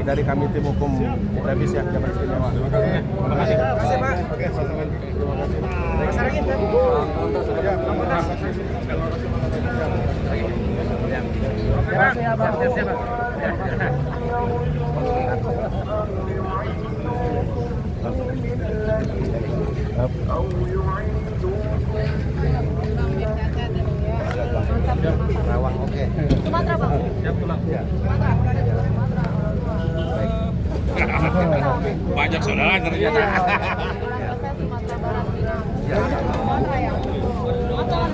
dari kami tim hukum revisi ya Jabar Istimewa. Terima kasih. Terima kasih. Terima kasih Pak. Oke, sama-sama. Terima kasih. Masyarakat ya. Terima kasih ya Pak. Rawang oke. Sumatera Bang. Siap pulang. Ya. Sumatera. Banyak saudara ternyata. Saya Sumatera Barat. Ya. Sumatera ya. Sumatera.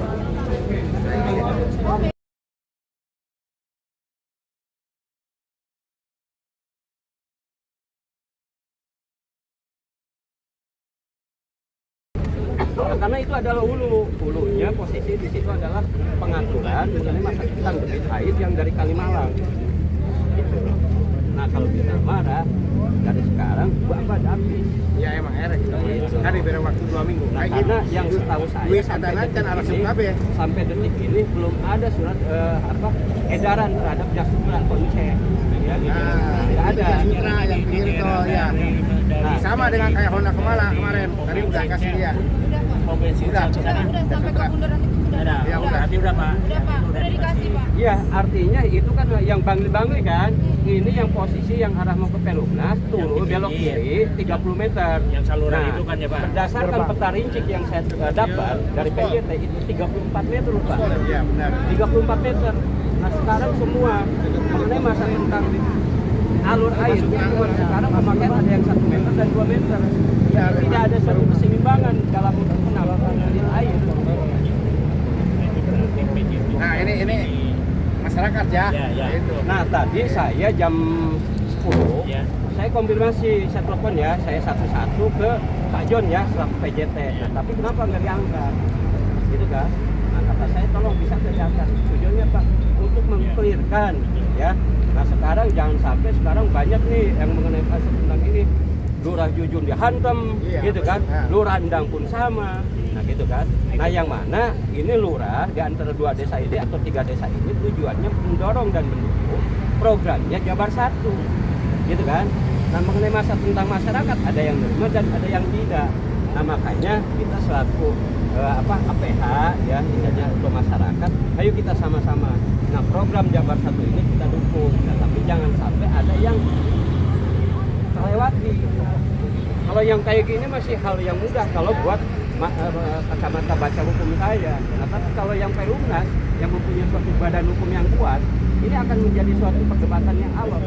Karena itu adalah hulunya posisi di situ adalah pengaturan mengenai masa depan debit air yang dari Kalimalang. Gitu. Nah kalau kita marah dari sekarang Bapak habis. Ya emang erek kan diberi waktu 2 minggu. Nah, karena yang setahu saya sampai detik ini belum ada surat edaran terhadap Jasura konsep. Ya, gitu. Tidak ada. Jasura yang Tirto ya. Nah, sama dengan kayak Honda Kemala kemarin. Tadi udah kasih dia. Udah sampai ke bundaran itu sudah. Ya udah. Udah Pak. Udah dikasih Pak. Iya, artinya itu kan yang Bangli kan. Ini yang posisi yang arah mau ke Pelumnas, turun belok kiri 30 meter. Yang saluran Nah, itu kan ya Pak. Berdasarkan peta rincik yang saya dapat dari PJT itu 34 meter Pak. Iya benar. 34 meter. Nah sekarang semua mengenai masa tentang alur air itu sekarang pemakaian ada yang 1 meter dan 2 meter. Ya, tidak ada suatu keseimbangan dalam penalaran air. Nah ini masyarakat ya. Ya. Itu. Nah tadi saya jam 10 Ya. saya konfirmasi, saya telepon ya, saya satu-satu ke Pak John ya selaku PJT. Nah tapi kenapa nggak diangkat? Gitu kan? Nah kata saya tolong bisa diangkat. Tujuannya Pak untuk mengklirkan ya. Nah sekarang jangan sampai sekarang banyak nih yang mengenai kasus tentang ini. Lurah Jujun dihantam, Iya, gitu kan? ya. Lurah Endang pun sama, nah gitu kan? Nah yang mana ini lurah di antara 2 desa ini atau 3 desa ini tujuannya mendorong dan mendukung programnya Jabar 1, gitu kan? Nah mengenai masa tentang masyarakat ada yang menerima dan ada yang tidak. Nah makanya kita selaku APH ya, misalnya untuk masyarakat, ayo kita sama-sama. Nah program Jabar 1 ini kita dukung, nah, tapi jangan sampai ada yang terlewati. Kalau yang kayak gini masih hal yang mudah kalau buat kacamata baca hukum saya. Nah, tapi kalau yang Pelumnas yang mempunyai suatu badan hukum yang kuat, ini akan menjadi suatu perdebatan yang alot.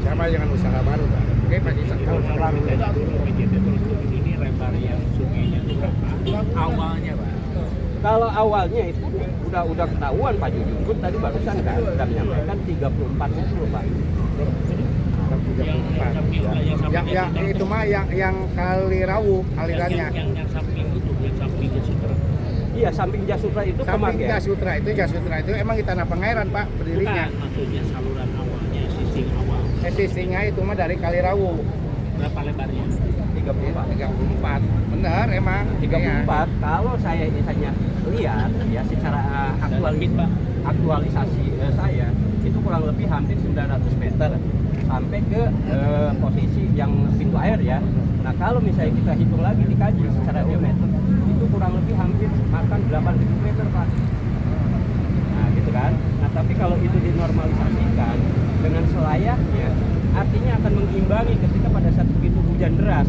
Sama dengan usaha baru Pak. Oke Pak Jisan. Ini lebar yang sungainya itu berapa? Awalnya Pak. Kalau awalnya itu udah ketahuan Pak Jujun tadi barusan kan sudah menyampaikan 34 meter Pak. Yang itu mah yang kali Rawu alirannya. Yang samping itu, yang samping Jasutra. Iya, samping Jasutra itu Samping pemakaian. Jasutra itu emang di tanah Pengairan Pak berdirinya. Bukan, maksudnya saluran awalnya, sising awal. Sisinya itu mah dari kali Rawu. Berapa lebarnya? 34. Benar emang. 34. Kalau saya misalnya lihat ya secara aktualisasi saya itu kurang lebih hampir 900 meter sampai ke posisi yang pintu air ya. Nah kalau misalnya kita hitung lagi dikaji secara geometri itu kurang lebih hampir makan 8.000 meter Pak. Nah gitu kan. Nah tapi kalau itu dinormalisasikan dengan selayaknya artinya akan mengimbangi ketika pada saat begitu hujan deras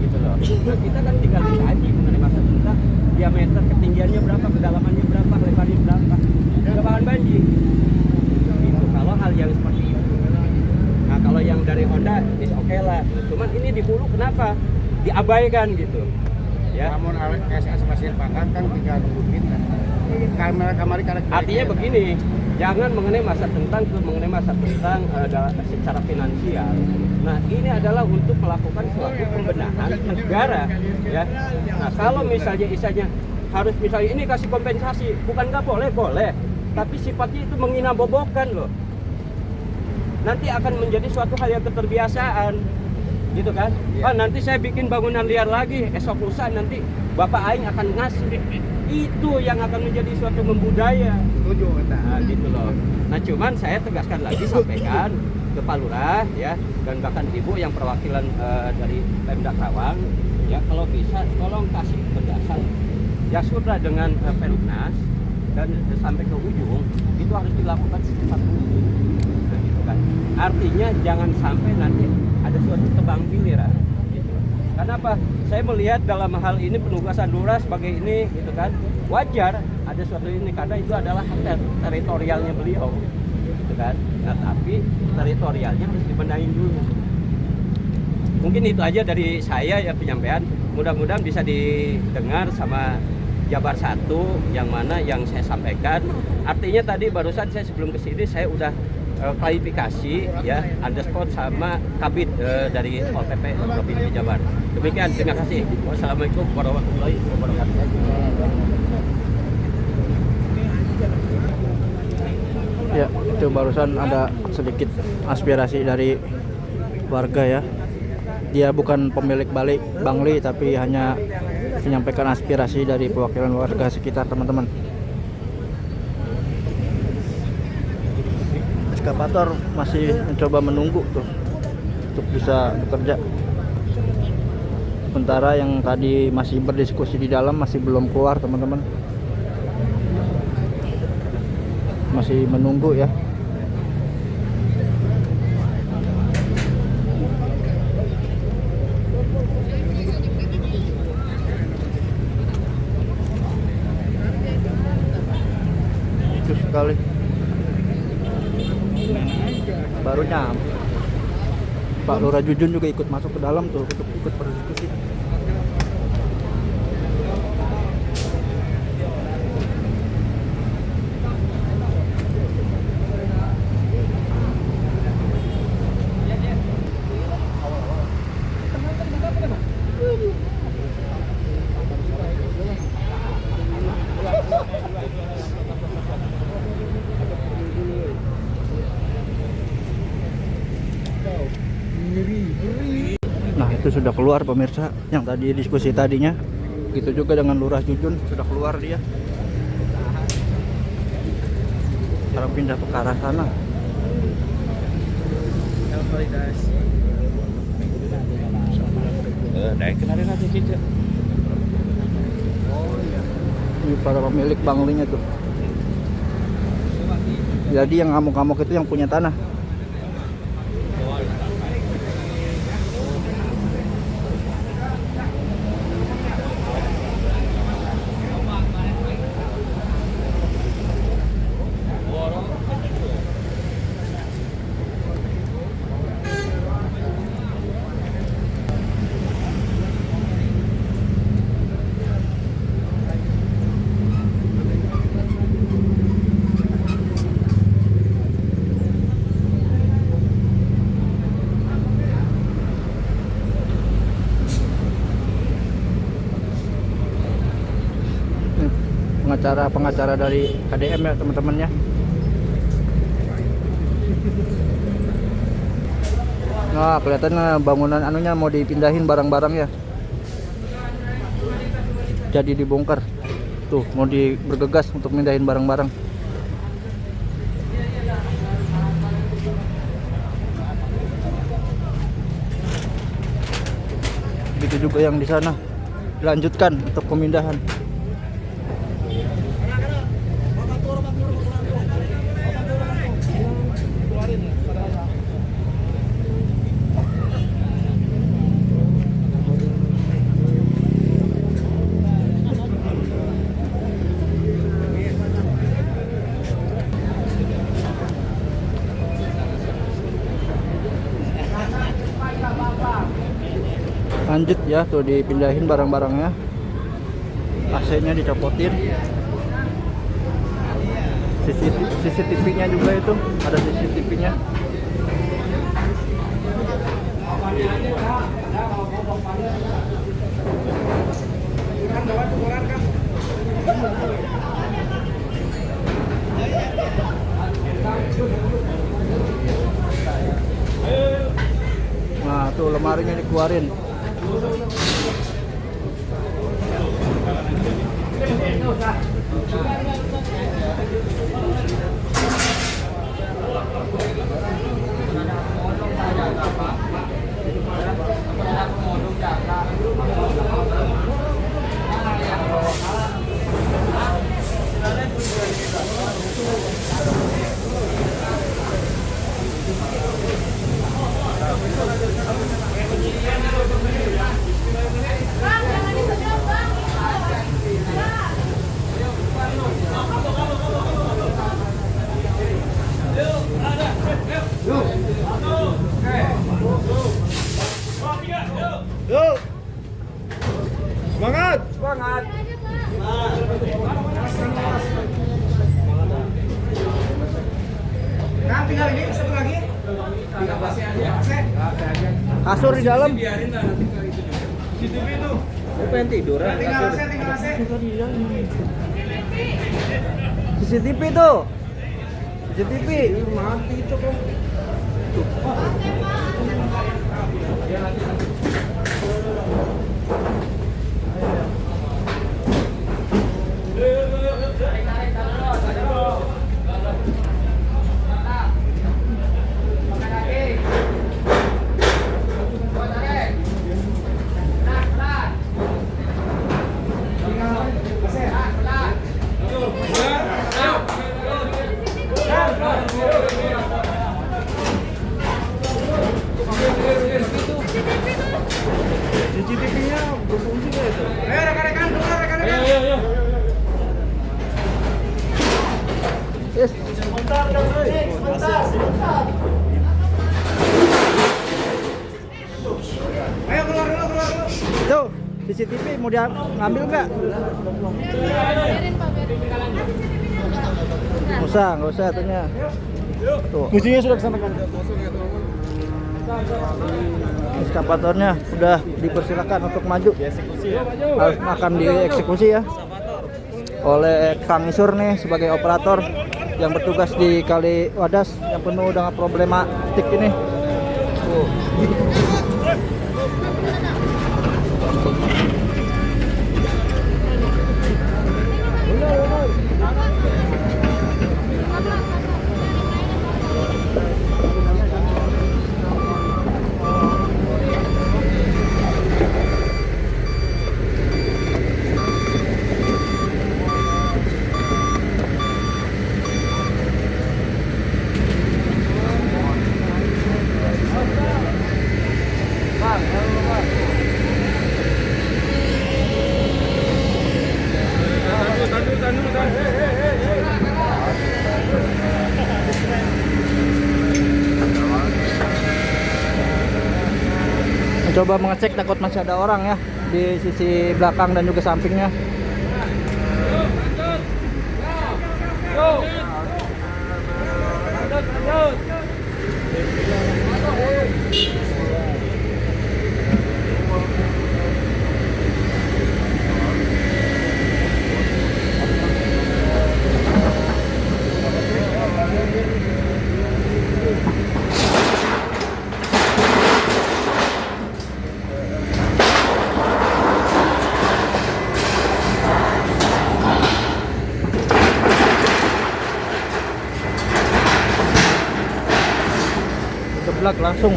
gitu loh. Nah, kita kan tinggal dikaji mengenai masa tentang diameter, ketinggiannya berapa, kedalamannya berapa, lebarnya berapa, nggak bakalan banjir. Gitu. Kalau hal yang seperti itu. Nah kalau yang dari Honda is oke lah. Cuman ini di hulu kenapa diabaikan gitu? Ya. Namun SS Pasir Pangkang kan tinggal nunggu kita. Karena Artinya begini, jangan mengenai masa tentang secara finansial. Nah ini adalah untuk melakukan suatu pembenahan negara, ya. Nah kalau misalnya harus misalnya ini kasih kompensasi, bukan nggak boleh, tapi sifatnya itu menghina bobokan loh. Nanti akan menjadi suatu hal yang keterbiasaan, gitu kan? Oh nanti saya bikin bangunan liar lagi, esok lusa nanti Bapak Aing akan ngasih. Itu yang akan menjadi suatu membudaya. Setuju kita. Nah gitu loh. Nah cuman saya tegaskan lagi sampaikan Pak Lurah ya, dan bahkan Ibu yang perwakilan dari Pemda Karawang ya, kalau bisa tolong kasih penjelasan ya sudah dengan Perumnas dan sampai ke ujung itu harus dilakukan secepat mungkin. Nah, gitu kan. Artinya jangan sampai nanti ada suatu tebang pilih gitu. Karena apa? Saya melihat dalam hal ini penugasan Lurah sebagai ini gitu kan, wajar ada suatu ini karena itu adalah teritorialnya beliau gitu kan. Nah, tapi teritorialnya harus dibenahin dulu. Mungkin itu aja dari saya ya penyampaian. Mudah-mudahan bisa didengar sama Jabar 1 yang mana yang saya sampaikan. Artinya tadi barusan saya sebelum kesini saya udah klarifikasi ya underscore sama Kabid dari Pol PP Provinsi Jabar. Demikian, terima kasih. Wassalamualaikum warahmatullahi wabarakatuh. Ya, itu barusan ada sedikit aspirasi dari warga ya. Dia bukan pemilik Bangli tapi hanya menyampaikan aspirasi dari perwakilan warga sekitar, teman-teman. Eskavator masih mencoba menunggu tuh untuk bisa bekerja. Sementara yang tadi masih berdiskusi di dalam masih belum keluar, teman-teman. Masih menunggu ya. Itu sekali. Baru nyampe. Pak Lurah Jujun juga ikut masuk ke dalam tuh untuk ikut berdiskusi. Nah, itu sudah keluar pemirsa yang tadi diskusi tadinya. Begitu juga dengan Lurah Jujun, sudah keluar dia. Sekarang pindah ke arah sana. Ini para pemilik Banglinya tuh. Jadi yang ngamuk-ngamuk itu yang punya tanah. Pengacara dari KDM ya, teman-temannya. Nah, kelihatan bangunan anunya mau dipindahin barang-barang ya. Jadi dibongkar. Tuh, mau bergegas untuk pindahin barang-barang. Begitu juga yang di sana. Dilanjutkan untuk pemindahan. Lanjut ya, tuh dipindahin barang-barangnya. AC-nya dicopotin. CCTV-nya juga itu, ada CCTV-nya. Nah, tuh lemarinya dikeluarin. Yuk. Semangat. Semangat. Nah, tinggal ini satu lagi. Kasur di dalam. CCTV itu. Lu pengen tidur kan? Tinggal AC. CCTV tuh. CCTV. Mati itu kok. CCTV-nya berfungsi nggak itu? Ayo rekan-rekan, keluar rekan-rekan. Ayo. Yes. Sebentar. Ayo keluar dulu. Tuh, CCTV mau dia ngambil nggak? Biarin Pak, biarin. Nggak usah itunya. Tuh, Kuncinya sudah kesampaikan. eskavatornya sudah dipersilakan untuk maju. Harus akan dieksekusi ya oleh Kang Isur nih sebagai operator yang bertugas di Kali Wadas yang penuh dengan problematik ini. Mencoba mengecek takut masih ada orang ya di sisi belakang dan juga sampingnya. Geblak langsung.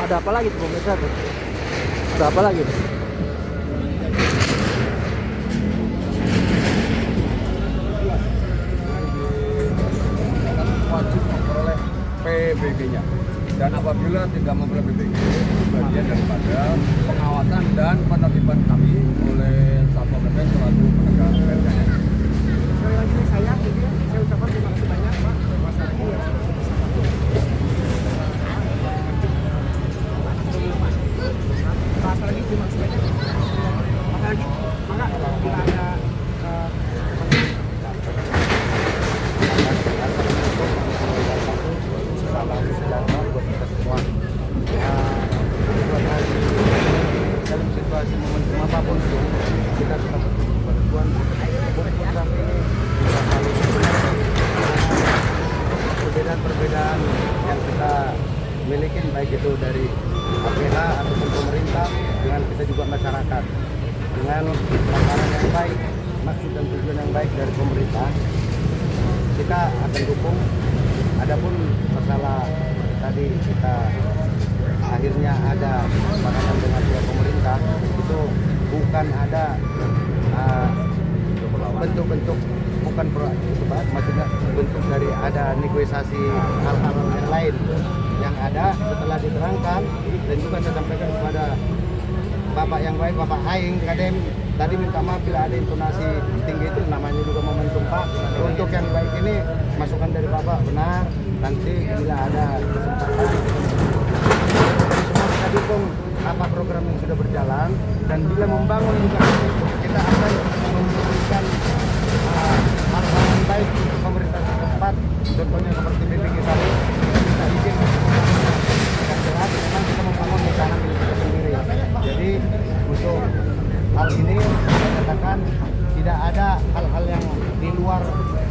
Ada apa lagi tuh pemirsa tuh? Ada apa lagi? Wajib memperoleh PBB-nya, dan apabila tidak memperoleh PBB itu bagian daripada pengawasan dan penertiban kami oleh Satpol PP selaku penegak PPKM. Sekali lagi saya ucapkan terima kasih banyak Pak. dan yang kita miliki baik itu dari APH ataupun pemerintah dengan kita juga masyarakat dengan tataran yang baik, maksud dan tujuan yang baik dari pemerintah kita akan dukung. Adapun masalah tadi kita akhirnya ada kesepakatan dengan pihak pemerintah itu bukan ada bentuk-bentuk bukan maksudnya bentuk dari ada negosiasi hal-hal yang lain yang ada setelah diterangkan dan juga saya sampaikan kepada Bapak yang baik, Bapak Aing Kadem tadi minta maaf bila ada intonasi tinggi itu namanya juga momentum Pak. Untuk yang baik ini masukan dari Bapak benar, nanti bila ada kesempatan semua kita dukung apa program yang sudah berjalan dan bila membangun juga kita akan memberikan hal-hal yang baik untuk pemerintah setempat, contohnya seperti BPG Sari kita izin yang jelas memang kita membangun usaha milik kita sendiri. Jadi untuk hal ini saya katakan tidak ada hal-hal yang di luar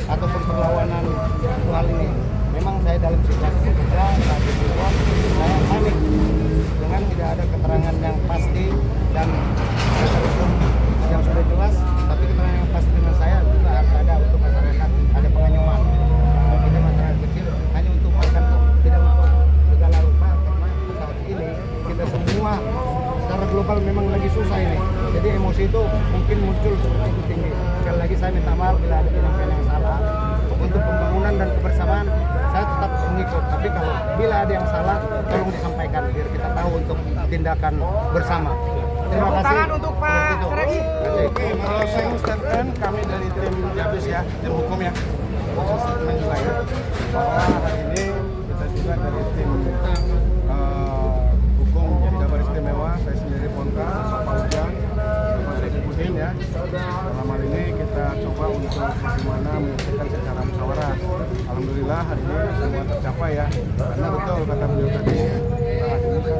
ataupun perlawanan untuk hal ini. Memang saya dalam situasi bekerja saat di luar saya panik dengan tidak ada keterangan yang pasti dan hukum yang sudah jelas, tapi keterangan yang pasti dengan saya juga harus ada untuk masyarakat, ada penganyuman. Kita masyarakat kecil hanya untuk makan, tidak untuk segala rupa, karena saat ini kita semua secara global memang lagi susah ini. Jadi emosi itu mungkin muncul seperti itu tinggi. Sekali lagi saya minta maaf bila ada penyampaian yang salah. Untuk pembangunan dan kebersamaan saya tetap mengikut. Tapi kalau bila ada yang salah, tolong disampaikan biar kita tahu untuk tindakan bersama. Terima kasih. Untuk Pak Saragi. Oke, kalau saya mengucapkan kami dari tim Jabis ya, tim hukum ya, khusus statement juga ya, bahwa hari ini kita juga dari tim hukum Jabar Istimewa, saya sendiri Ponka, Pak Ujang, Pak Saifuddin ya. Dalam hal ini kita coba untuk bagaimana menyelesaikan secara musyawarah. Alhamdulillah hari ini semua tercapai ya, karena betul kata beliau tadi, saat ini kan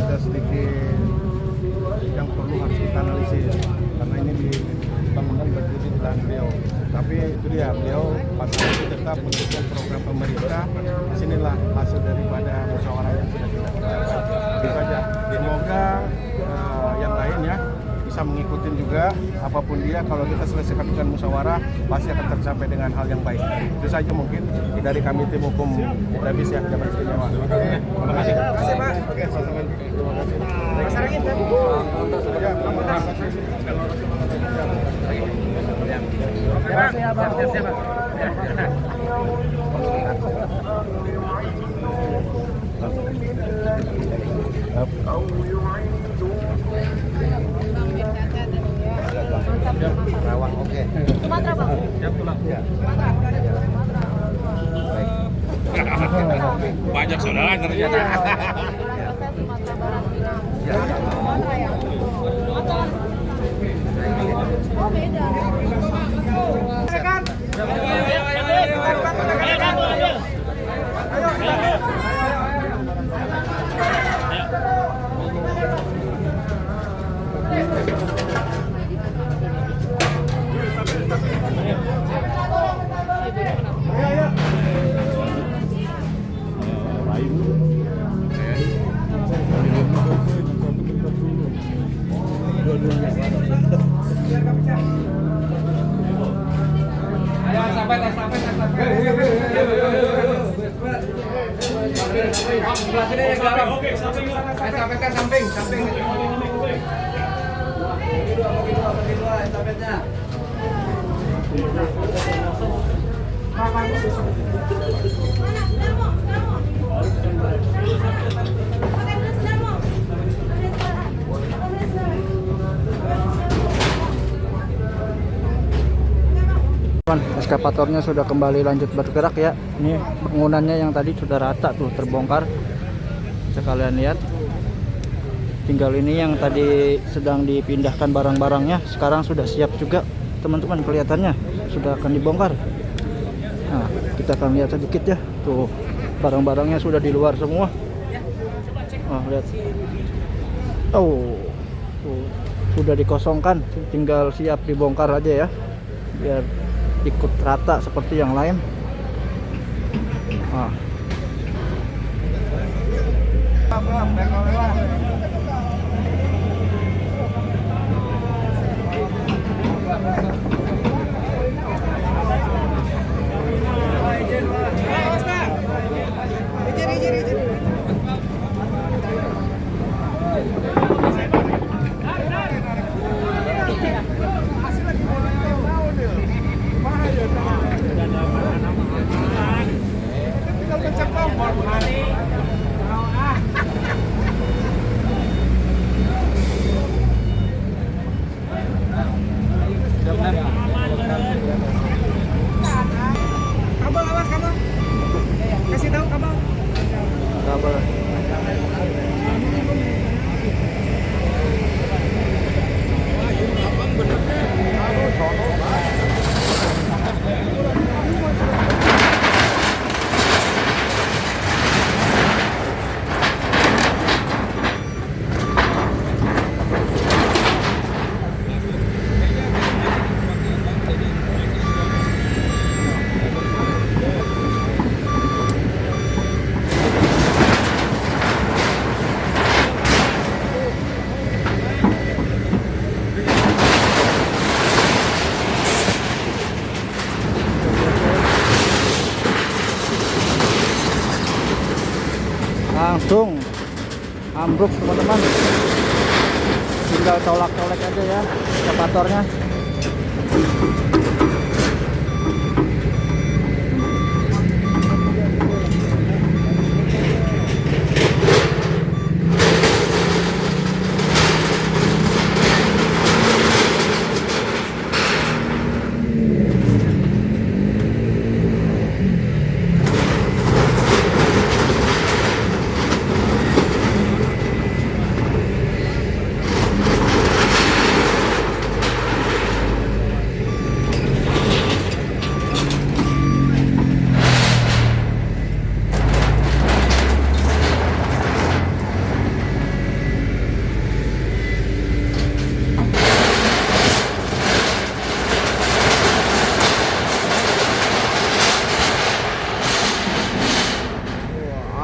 ada sedikit yang perlu harus kita analisis karena ini dibangunkan berdiri di lahan beliau. Tapi itu dia, beliau pasal itu tetap mendukung program pemerintah. Disinilah hasil daripada musyawarah yang sudah kita capai. Itu saja. Semoga yang lain ya bisa mengikuti juga apapun dia. Kalau kita selesaikan dengan musyawarah pasti akan tercapai dengan hal yang baik. Itu saja mungkin dari kami tim hukum Jabis ya, Jabar Istimewa. Terima kasih. Terima kasih Pak. Oke, sama-sama. Terima kasih. Mas Aragin, ya, Rawang, oke. Sumatera Bang. Siap pulang. Ya. Sumatera. Banyak saudara ternyata. Saya Sumatera Barat. Ya. Sumatera ya. Sumatera. Oh beda. Eskavatornya sudah kembali lanjut bergerak ya. Ini bangunannya yang tadi sudah rata tuh terbongkar. Bisa kalian lihat. Tinggal ini yang tadi sedang dipindahkan barang-barangnya, sekarang sudah siap juga teman-teman, kelihatannya sudah akan dibongkar. Nah, kita akan lihat sedikit ya. Tuh, barang-barangnya sudah di luar semua. Oh, lihat. Oh, tuh, sudah dikosongkan, tinggal siap dibongkar aja ya. Biar ikut rata seperti yang lain. Nah, Kabel awas kabel. Kasih tahu kabel. Kabel. Langsung ambruk teman-teman, tinggal colak-colek aja ya ekskavatornya.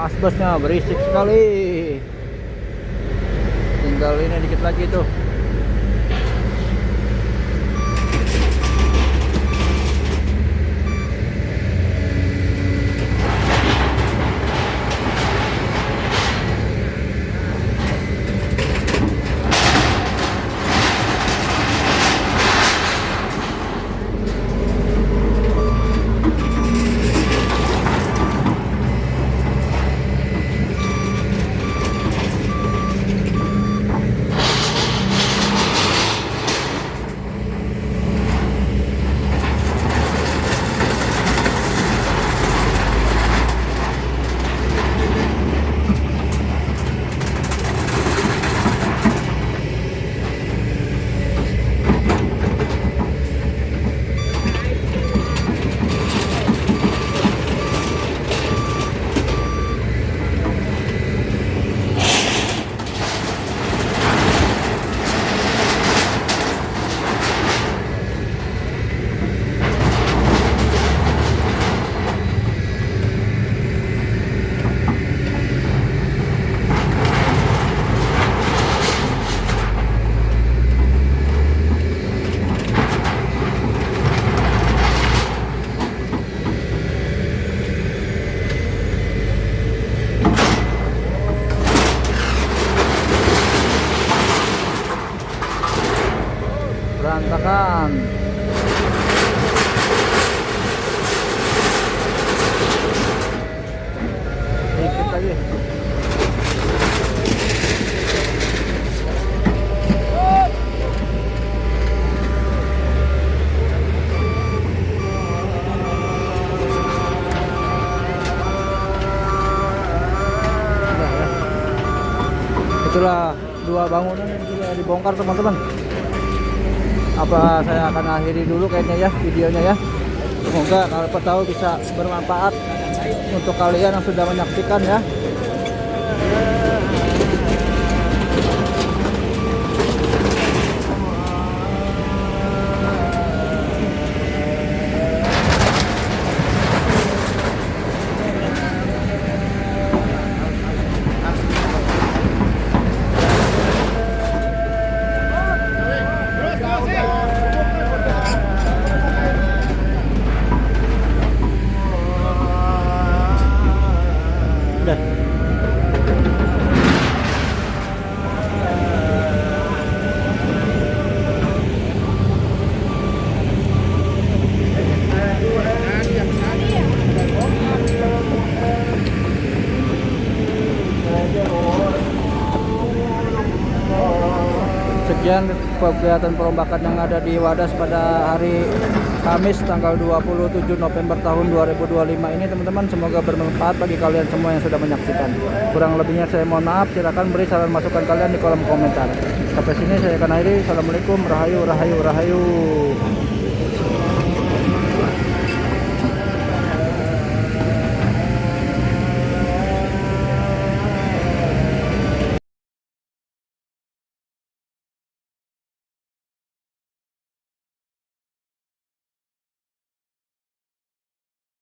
Asbesnya berisik sekali. Tinggal ini dikit lagi tuh. Berantakan. Dikit lagi. Itulah dua bangunan yang sudah dibongkar teman-teman. Apa saya akan akhiri dulu kayaknya ya videonya ya. Semoga kalau tahu bisa bermanfaat untuk kalian yang sudah menyaksikan ya. Udah. Sekian kegiatan perombakan yang ada di Wadas pada hari Kamis tanggal 27 November tahun 2025 ini teman-teman. Semoga bermanfaat bagi kalian semua yang sudah menyaksikan. Kurang lebihnya saya mohon maaf. Silakan beri saran masukan kalian di kolom komentar. Sampai sini saya akan akhiri. Assalamualaikum, rahayu, rahayu, rahayu.